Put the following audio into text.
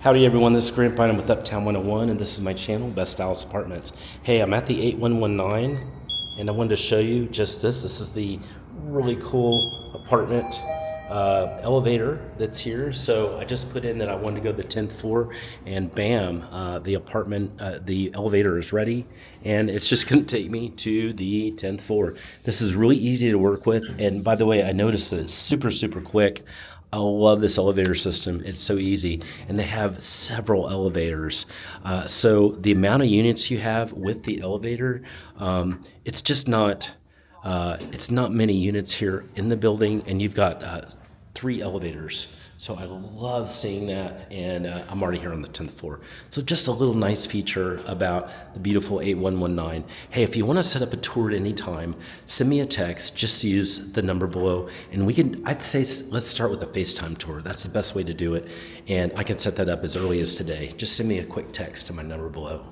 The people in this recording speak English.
Howdy everyone, this is Grandpa. I'm with Uptown 101 and this is my channel, Best Dallas Apartments. Hey, I'm at the 8119 and I wanted to show you just this. This is the really cool apartment elevator that's here. So I just put in that I wanted to go to the 10th floor and bam, the elevator is ready and it's just gonna take me to the 10th floor. This is really easy to work with. And by the way, I noticed that it's super quick. I love this elevator system. It's so easy. And they have several elevators. So the amount of units you have with the elevator, it's just not, it's not many units here in the building, and you've got 3 elevators. So I love seeing that, and I'm already here on the 10th floor. So just a little nice feature about the beautiful 8119. Hey, if you want to set up a tour at any time, send me a text. Just use the number below, and I'd say let's start with a FaceTime tour. That's the best way to do it, and I can set that up as early as today. Just send me a quick text to my number below.